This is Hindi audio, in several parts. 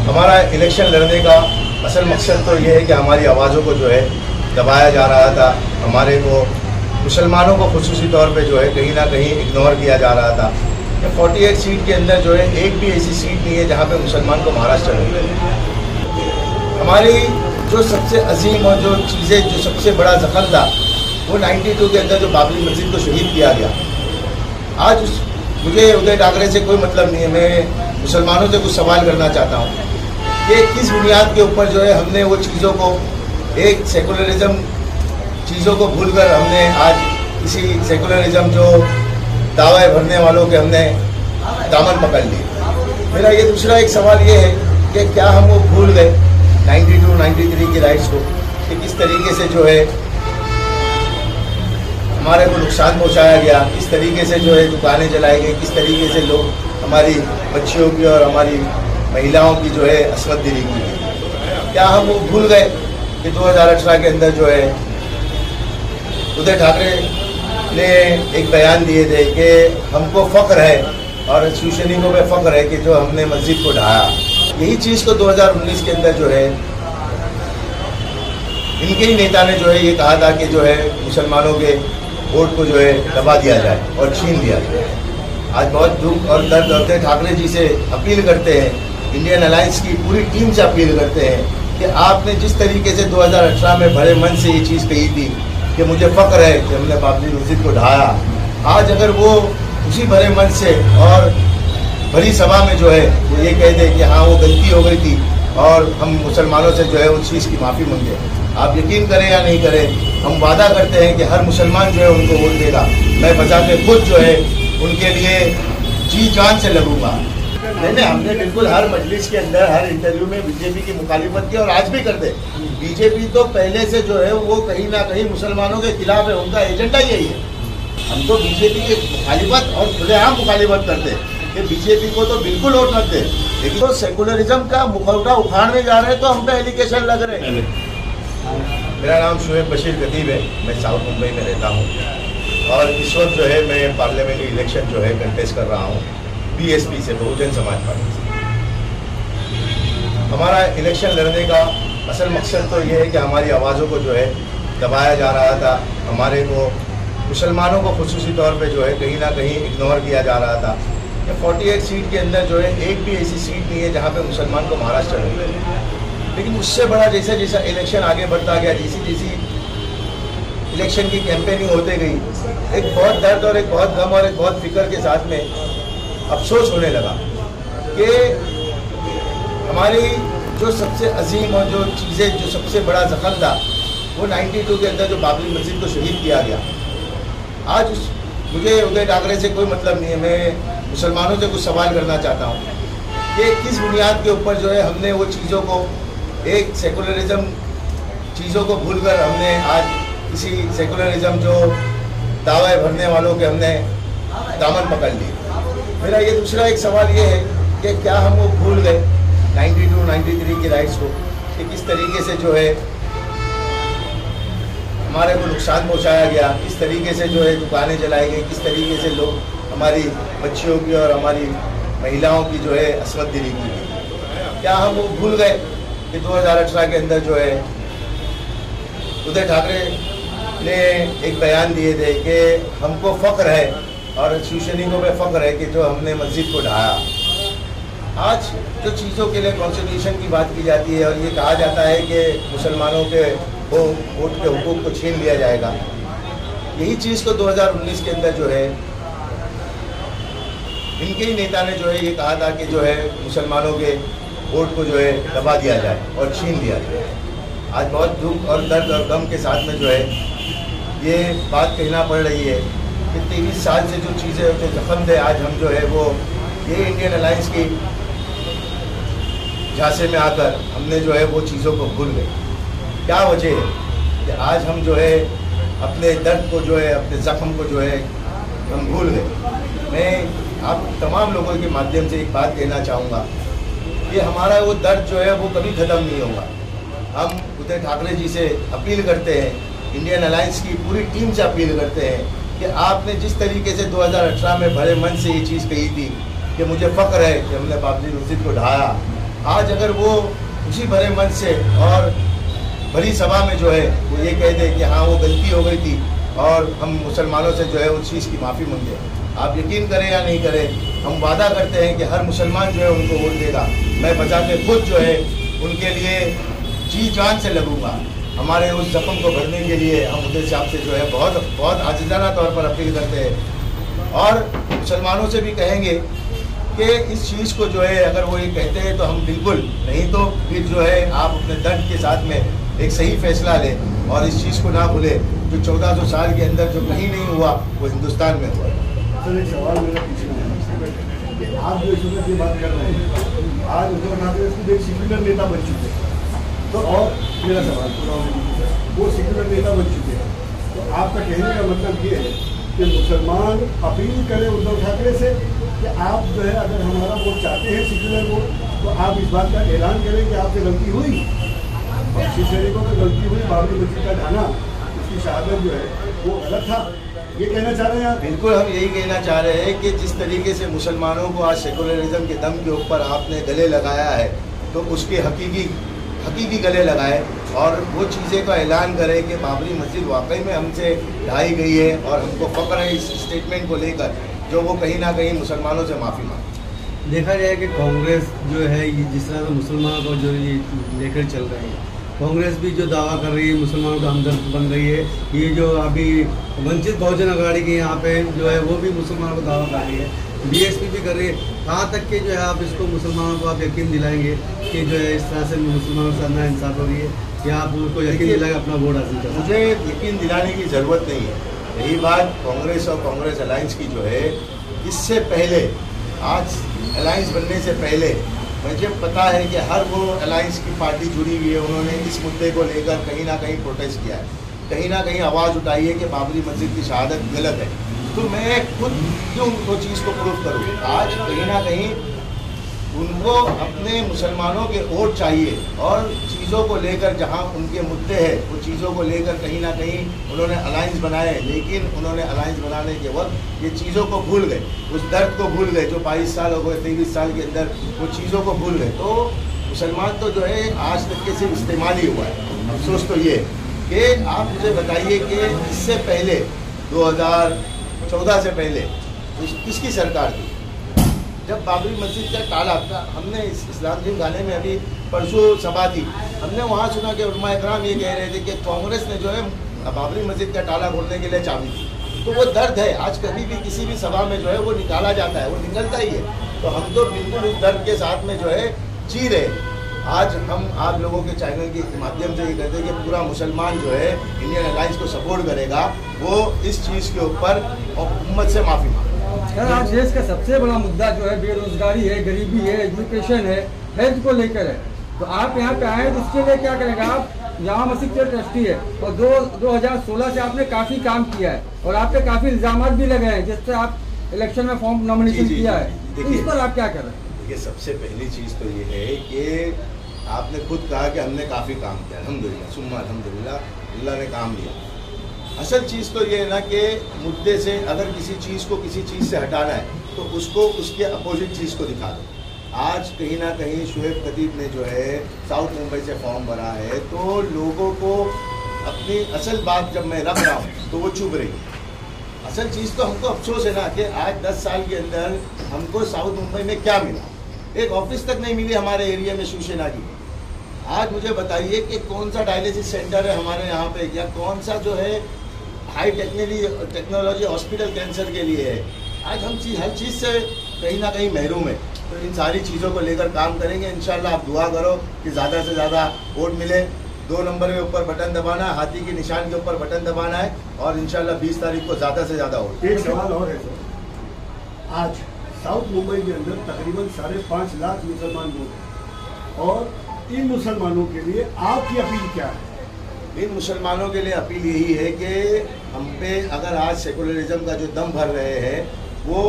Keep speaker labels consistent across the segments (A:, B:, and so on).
A: हमारा इलेक्शन लड़ने का असल मकसद तो ये है कि हमारी आवाज़ों को जो है दबाया जा रहा था। हमारे को मुसलमानों को खुसूसी तौर पे जो है कहीं ना कहीं इग्नोर किया जा रहा था। 48 सीट के अंदर जो है एक भी ऐसी सीट नहीं है जहाँ पे मुसलमान को महाराष्ट्र मिले। हमारी जो सबसे अजीम और जो चीज़ें जो सबसे बड़ा जख्म था वो 92 के अंदर जो बाबरी मस्जिद को शहीद किया गया। आज मुझे उदय ठाकरे से कोई मतलब नहीं है। मैं मुसलमानों से कुछ सवाल करना चाहता हूँ कि किस बुनियाद के ऊपर जो है हमने वो चीज़ों को एक सेकुलरिज्म चीज़ों को भूलकर हमने आज किसी सेकुलरिज्म जो दावे भरने वालों के हमने दामन पकड़ लिए। मेरा ये दूसरा एक सवाल ये है कि क्या हम वो भूल गए 92-93 की राइट्स को कि किस तरीके से जो है हमारे को नुकसान पहुंचाया गया, किस तरीके से जो है दुकानें जलाई गई, किस तरीके से लोग हमारी बच्चियों की और हमारी महिलाओं की जो है असमत दिली की गई। क्या हम वो भूल गए कि 2018 के अंदर जो है उदय ठाकरे ने एक बयान दिए थे कि हमको फ़ख्र है और शिवसैनिकों पे फ़ख्र है कि जो हमने मस्जिद को ढाया। यही चीज़ को 2019 के अंदर जो है इनके ही नेता ने जो है ये कहा था कि जो है मुसलमानों के वोट को जो है दबा दिया जाए और छीन लिया जाए। आज बहुत दुख और दर्द उदय ठाकरे जी से अपील करते हैं, इंडियन अलायंस की पूरी टीम से अपील करते हैं कि आपने जिस तरीके से 2018 में भरे मन से ये चीज़ कही थी कि मुझे फ़ख्र है कि हमने बाबरी मस्जिद को ढाया, आज अगर वो उसी भरे मन से और भरी सभा में जो है वो ये कह दे कि हाँ वो गलती हो गई थी और हम मुसलमानों से जो है उस चीज़ की माफ़ी मांगे, आप यकीन करें या नहीं करें, हम वादा करते हैं कि हर मुसलमान जो है उनको वोट देगा। मैं बजाते खुद जो है उनके लिए जी जान से लगूंगा। नहीं, हमने बिल्कुल हर मजलिस के अंदर हर इंटरव्यू में बीजेपी की मुखालिफत की और आज भी करते। बीजेपी तो पहले से जो है वो कहीं ना कहीं मुसलमानों के खिलाफ है, उनका एजेंडा यही है। हम तो बीजेपी की मुखालिफत और खुलेआम मुखालिफत करते हैं कि बीजेपी को तो बिल्कुल वोट मत दे, लेकिन तो सेकुलरिज्म का मुखौटा उखाड़ने जा रहे हैं तो हम पे एलिगेशन लग रहे हैं। मेरा नाम शुएब बशीर खतीब है, मैं साउथ मुंबई में रहता हूँ और इस वक्त जो है मैं पार्लियामेंट्री इलेक्शन जो है कंटेस्ट कर रहा हूँ बीएसपी से, बहुजन समाज पार्टी से। हमारा इलेक्शन लड़ने का असल मकसद तो ये है कि हमारी आवाज़ों को जो है दबाया जा रहा था। हमारे को मुसलमानों को खुसूसी तौर पे जो है कहीं ना कहीं इग्नोर किया जा रहा था। 48 सीट के अंदर जो है एक भी ऐसी सीट नहीं है जहाँ पे मुसलमान को महाराष्ट्र मिले। लेकिन उससे बड़ा जैसा जैसा इलेक्शन आगे बढ़ता गया, जैसी इलेक्शन की कैंपेनिंग होते गई, एक बहुत दर्द और एक बहुत गम और एक बहुत फिक्र के साथ में अफसोस होने लगा कि हमारी जो सबसे अजीम और जो चीज़ें जो सबसे बड़ा जख्म था वो 92 के अंदर जो बाबरी मस्जिद को शहीद किया गया। आज मुझे उदय ठाकरे से कोई मतलब नहीं है। मैं मुसलमानों से कुछ सवाल करना चाहता हूँ कि किस बुनियाद के ऊपर जो है हमने वो चीज़ों को एक सेकुलरिज्म चीज़ों को भूलकर हमने आज किसी सेकुलरिज्म जो दावे भरने वालों के हमने दामन पकड़ लिए। मेरा ये दूसरा एक सवाल ये है कि क्या हम वो भूल गए 92-93 की राइट्स को कि किस तरीके से जो है हमारे को नुकसान पहुंचाया गया, किस तरीके से जो है दुकानें जलाई गई, किस तरीके से लोग हमारी बच्चियों की और हमारी महिलाओं की जो है असमत दिली की गई। क्या हम वो भूल गए कि 2018 के अंदर जो है उदय ठाकरे ने एक बयान दिए थे कि हमको फ़ख्र है और शिवसैनिकों पे फ़ख्र है कि जो हमने मस्जिद को ढाया। आज जो चीज़ों के लिए कॉन्स्टिट्यूशन की बात की जाती है और ये कहा जाता है कि मुसलमानों के वोट के हुकूक को छीन लिया जाएगा, यही चीज़ को 2019 के अंदर जो है इनके ही नेता ने जो है ये कहा था कि जो है मुसलमानों के वोट को जो है दबा दिया जाए और छीन लिया जाए। आज बहुत दुख और दर्द और गम के साथ में जो है ये बात कहना पड़ रही है कि 23 साल से जो चीज़ें जो जख्म थे आज हम जो है वो ये इंडियन अलायंस की झांसे में आकर हमने जो है वो चीज़ों को भूल गए। क्या वजह है कि आज हम जो है अपने दर्द को जो है अपने ज़ख्म को जो है हम भूल गए। मैं आप तमाम लोगों के माध्यम से एक बात कहना चाहूँगा कि हमारा वो दर्द जो है वो कभी ख़त्म नहीं होगा। हम उदय ठाकरे जी से अपील करते हैं, इंडियन अलायंस की पूरी टीम से अपील करते हैं कि आपने जिस तरीके से 2018 में भरे मन से ये चीज़ कही थी कि मुझे फ़ख्र है कि हमने बाबरी मस्जिद को ढाया, आज अगर वो उसी भरे मन से और बड़ी सभा में जो है वो ये कह दे कि हाँ वो गलती हो गई थी और हम मुसलमानों से जो है उस चीज़ की माफ़ी मांगे, आप यकीन करें या नहीं करें, हम वादा करते हैं कि हर मुसलमान जो है उनको वोट देगा। मैं बजाते खुद जो है उनके लिए जी जान से लगूंगा। हमारे उस जख्म को भरने के लिए हम उनके साहब से जो है बहुत बहुत आजिज़ाना तौर पर अपील करते हैं और मुसलमानों से भी कहेंगे कि इस चीज़ को जो है अगर वो ये कहते हैं तो हम बिल्कुल नहीं, तो फिर जो है आप अपने दर्द के साथ में एक सही फैसला लें और इस चीज़ को ना भूलें जो 1400 साल के अंदर जो कहीं नहीं हुआ वो हिंदुस्तान में हुआ।
B: सर एक सवाल मेरा पीछे कि आप जो इस की बात कर रहे हैं, आज उत्तर एक सेक्युलर नेता बन चुके हैं, तो और मेरा सवाल वो सेक्युलर नेता बन चुके हैं, तो आपका कहने का मतलब ये है कि मुसलमान अपील करें उद्धव ठाकरे से कि आप जो है अगर हमारा वोट चाहते हैं सेक्युलर वोट, तो आप इस बात का ऐलान करें कि आपसे गलती हुई और शीश शरीफों की गलती हुई, बाबरी मस्जिद का ढाना, उसकी शहादत जो है वो गलत था, ये कहना चाह रहे हैं आप?
A: बिल्कुल हम यही कहना चाह रहे हैं कि जिस तरीके से मुसलमानों को आज सेकुलरिज्म के दम के ऊपर आपने गले लगाया है, तो उसके हकीकी गले लगाए और वो चीज़ें का ऐलान करें कि बाबरी मस्जिद वाकई में हमसे ढाई गई है और हमको फ़ख्र है इस स्टेटमेंट को लेकर, जो वो कहीं ना कहीं मुसलमानों से माफ़ी मांगे।
C: देखा जाए कि कांग्रेस जो है ये जिस तरह से मुसलमानों को जो ये लेकर चल रही है, कांग्रेस भी जो दावा कर रही है मुसलमानों का हमदर्द बन रही है, ये जो अभी वंचित बहुजन अघाड़ी की यहाँ पे जो है वो भी मुसलमानों को दावा कर रही है, बीएसपी भी कर रही है। कहाँ तक के जो है आप इसको मुसलमानों को आप यकीन दिलाएंगे कि जो है इस तरह से मुसलमानों के साथ ना इंसाफ हो रही है, या आप उनको यकीन दिलाएंगे अपना वोट हासिल कर?
A: मुझे यकीन दिलाने की ज़रूरत नहीं है। यही बात कांग्रेस और कांग्रेस अलायंस की जो है, इससे पहले आज अलायंस बनने से पहले मुझे पता है कि हर वो अलायंस की पार्टी जुड़ी हुई है, उन्होंने इस मुद्दे को लेकर कहीं ना कहीं प्रोटेस्ट किया है, कहीं ना कहीं आवाज़ उठाई है कि बाबरी मस्जिद की शहादत गलत है। तो मैं खुद क्यों वो चीज़ को प्रूव करूँ? आज कहीं ना कहीं उनको अपने मुसलमानों के वोट चाहिए और चीज़ों को लेकर जहां उनके मुद्दे हैं वो चीज़ों को लेकर कहीं ना कहीं उन्होंने अलायंस बनाए, लेकिन उन्होंने अलायंस बनाने के वक्त ये चीज़ों को भूल गए, उस दर्द को भूल गए जो 22 साल हो गए, 23 साल के अंदर वो चीज़ों को भूल गए। तो मुसलमान तो जो है आज तक के सिर्फ इस्तेमाल ही हुआ है। अफसोस तो ये कि आप मुझे बताइए कि इससे पहले 2014 से पहले किसकी सरकार थी? जब बाबरी मस्जिद का ताला था, हमने इस्लाम दिन गाने में अभी परसों सभा थी, हमने वहाँ सुना कि उलमा इकराम ये कह रहे थे कि कांग्रेस ने जो है बाबरी मस्जिद का ताला खोलने के लिए चाबी दी। तो वो दर्द है, आज कभी भी किसी भी सभा में जो है वो निकाला जाता है, वो निकलता ही है। तो हम तो बिल्कुल उस दर्द के साथ में जो है जी रहे। आज हम आप लोगों के चैनल के माध्यम से ये कहते हैं कि पूरा मुसलमान जो है इंडियन अलायंस को सपोर्ट करेगा, वो इस चीज़ के ऊपर उम्मत से माफ़ी मांगे।
D: सर आज देश का सबसे बड़ा मुद्दा जो है बेरोजगारी है, गरीबी है, एजुकेशन है, हेल्थ को लेकर है। तो आप यहाँ पे आए तो इसके लिए क्या करेंगे? आप जामा मस्जिद के ट्रस्टी है और 2016 से आपने काफ़ी काम किया है और आप पे काफ़ी इल्ज़ाम भी लगे हैं, जिससे आप इलेक्शन में फॉर्म नॉमिनेशन किया है, तो इस पर आप क्या कर रहे हैं?
A: देखिए, सबसे पहली चीज़ तो ये है कि आपने खुद कहा कि हमने काफ़ी काम किया, अल्हम्दुलिल्लाह सुम्मा अल्हम्दुलिल्लाह, अल्लाह ने काम दिया। असल चीज़ तो ये है ना कि मुद्दे से अगर किसी चीज़ को किसी चीज़ से हटाना है तो उसको उसके अपोजिट चीज़ को दिखा दो। आज कहीं ना कहीं शुएब खतीब ने जो है साउथ मुंबई से फॉर्म भरा है, तो लोगों को अपनी असल बात जब मैं रख रहा हूँ तो वो चुभ रही है। असल चीज़ तो हमको अफसोस है ना कि आज 10 साल के अंदर हमको साउथ मुंबई में क्या मिला? एक ऑफिस तक नहीं मिली हमारे एरिया में शिवसेना की। आज मुझे बताइए कि कौन सा डायलिसिस सेंटर है हमारे यहाँ पे, या कौन सा जो है हाई टेक्नोलॉजी हॉस्पिटल कैंसर के लिए है। आज हम हर चीज़ से कहीं ना कहीं महरूम है। तो इन सारी चीज़ों को लेकर काम करेंगे इंशाल्लाह। आप दुआ करो कि ज़्यादा से ज़्यादा वोट मिले। 2 नंबर के ऊपर बटन दबाना, हाथी के निशान के ऊपर बटन दबाना है और इंशाल्लाह 20 तारीख को ज़्यादा से ज़्यादा वोट।
B: एक सवाल और है सर, आज साउथ मुंबई के अंदर तकरीबन 5.5 लाख मुसलमान लोग हैं और इन मुसलमानों के लिए आपकी अपील क्या है?
A: इन मुसलमानों के लिए अपील यही है कि हम पे अगर आज सेकुलरिज्म का जो दम भर रहे हैं वो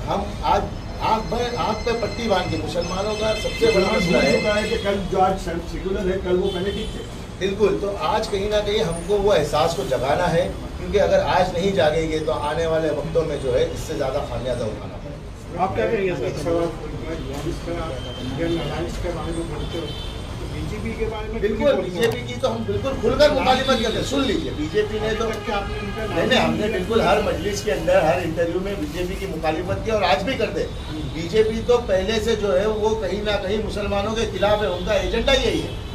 A: हम आज आँख पे पट्टी बांध के मुसलमानों का सबसे बड़ा मसला है
B: कि कल जो आज सेकुलर है कल वो कनेक्टिव थे।
A: बिल्कुल, तो आज कहीं ना कहीं हमको वो एहसास को जगाना है, क्योंकि अगर आज नहीं जागेंगे तो आने वाले वक्तों में जो है इससे ज़्यादा खामियाजा उठाना पड़ेगा।
B: आप क्या करेंगे सर? इंडियन अलायंस के बारे में बोलते हो, तो बीजेपी के बारे में
A: बिल्कुल बीजेपी की तो हम बिल्कुल खुलकर मुखालिफत करते हैं। सुन लीजिए, बीजेपी ने तो नहीं, हमने बिल्कुल हर मजलिस के अंदर हर इंटरव्यू में बीजेपी की मुखालिफत की और आज भी करते हैं। बीजेपी तो पहले से जो है वो कहीं ना कहीं मुसलमानों के खिलाफ है, उनका एजेंडा यही है।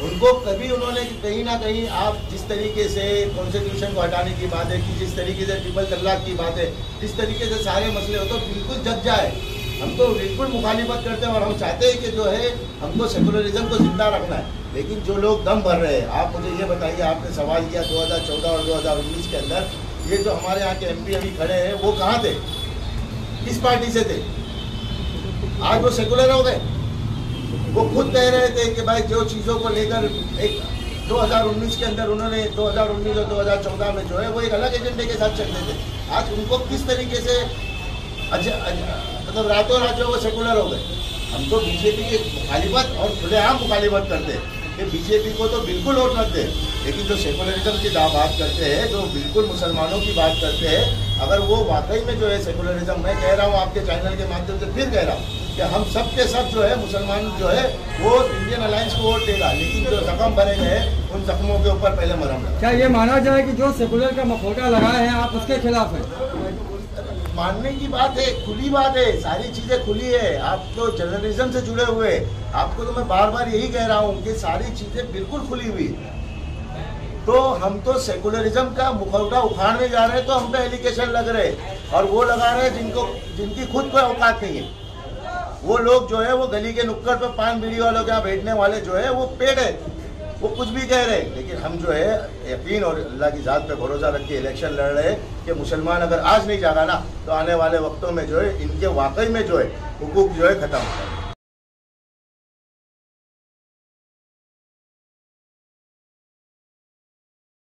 A: उनको कभी उन्होंने कहीं ना कहीं आप जिस तरीके से कॉन्स्टिट्यूशन को हटाने की बात है कि जिस तरीके से ट्रिपल तलाक की बात है, जिस तरीके से सारे मसले हो तो बिल्कुल जग जाए। हम तो बिल्कुल मुखालिफत करते हैं और हम चाहते हैं कि जो है हमको सेकुलरिज्म को जिंदा रखना है। लेकिन जो लोग दम भर रहे हैं, आप मुझे ये बताइए, आपने सवाल किया 2014 और 2019 के अंदर ये जो हमारे यहाँ के MP अभी खड़े हैं वो कहाँ थे, किस पार्टी से थे? आज वो सेकुलर हो गए। वो खुद कह रहे थे कि भाई जो चीज़ों को लेकर एक 2019 के अंदर उन्होंने 2019 और 2014 में जो है वो एक अलग एजेंडे के साथ चलते थे। आज उनको किस तरीके से मतलब रातों रात जो वो सेकुलर हो गए। हम तो बीजेपी की मुखालिफत और खुलेआम मुखालिफत करते हैं कि बीजेपी को तो बिल्कुल वोट मत दे, लेकिन जो सेकुलरिज्म की बात करते हैं, जो बिल्कुल मुसलमानों की बात करते हैं, अगर वो वाकई में जो है सेकुलरिज्म, मैं कह रहा हूँ आपके चैनल के माध्यम से फिर कह रहा हूँ कि हम सब के सब जो है मुसलमान जो है वो इंडियन अलायंस को वोट देगा, लेकिन जो जख्म भरे गए उन जख्मों के ऊपर पहले मरहम लगा।
D: क्या ये माना जाए कि जो सेकुलर का मखौटा लगाए हैं आप उसके खिलाफ हैं?
A: मानने की बात है, खुली बात है, सारी चीजें खुली है। आप तो जर्नलिज्म से जुड़े हुए, आपको तो मैं बार बार यही कह रहा हूँ कि सारी चीजें बिल्कुल खुली हुई। तो हम तो सेकुलरिज्म का मुखौटा उखाड़ने जा रहे हैं, तो हम पे एलिगेशन लग रहे हैं और वो लगा रहे हैं जिनकी खुद कोई औकात नहीं है। वो लोग जो है वो गली के नुक्कड़ पे पान बीड़ी वालों के यहाँ बैठने वाले जो है वो पेड़ है, वो कुछ भी कह रहे हैं। लेकिन हम जो है यकीन और अल्लाह की ज़ात पे भरोसा रख के इलेक्शन लड़ रहे हैं कि मुसलमान अगर आज नहीं जागा ना तो आने वाले वक्तों में जो है इनके वाकई में जो है हुकूक जो है ख़त्म हो जाए।